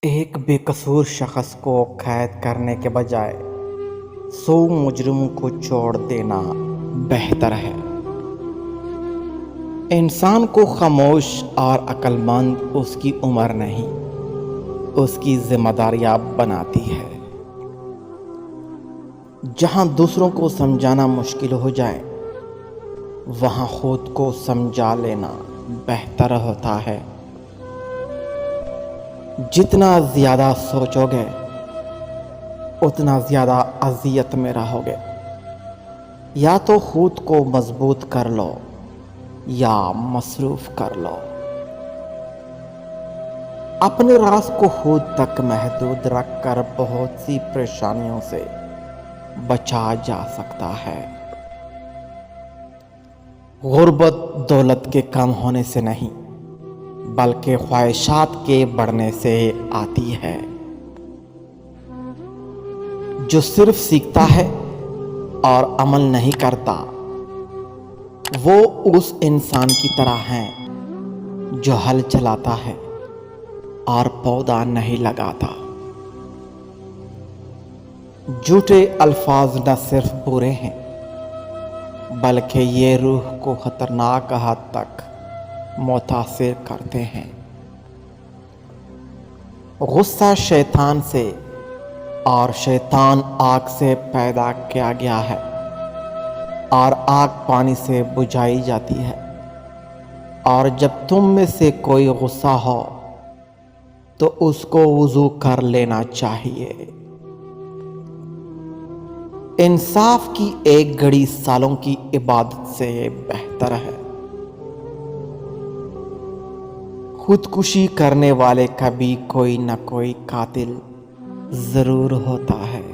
ایک بے قصور شخص کو قید کرنے کے بجائے 100 مجرموں کو چھوڑ دینا بہتر ہے۔ انسان کو خاموش اور عقل مند اس کی عمر نہیں، اس کی ذمہ داریاں بناتی ہے۔ جہاں دوسروں کو سمجھانا مشکل ہو جائے، وہاں خود کو سمجھا لینا بہتر ہوتا ہے۔ جتنا زیادہ سوچو گے، اتنا زیادہ اذیت میں رہو گے۔ یا تو خود کو مضبوط کر لو یا مصروف کر لو۔ اپنے راز کو خود تک محدود رکھ کر بہت سی پریشانیوں سے بچا جا سکتا ہے۔ غربت دولت کے کم ہونے سے نہیں، بلکہ خواہشات کے بڑھنے سے آتی ہے۔ جو صرف سیکھتا ہے اور عمل نہیں کرتا، وہ اس انسان کی طرح ہے جو ہل چلاتا ہے اور پودا نہیں لگاتا۔ جھوٹے الفاظ نہ صرف برے ہیں، بلکہ یہ روح کو خطرناک حد تک متاثر کرتے ہیں۔ غصہ شیطان سے اور شیطان آگ سے پیدا کیا گیا ہے، اور آگ پانی سے بجھائی جاتی ہے۔ اور جب تم میں سے کوئی غصہ ہو تو اس کو وضو کر لینا چاہیے۔ انصاف کی ایک گھڑی سالوں کی عبادت سے بہتر ہے۔ خودکشی کرنے والے کا بھی کوئی نہ کوئی قاتل ضرور ہوتا ہے۔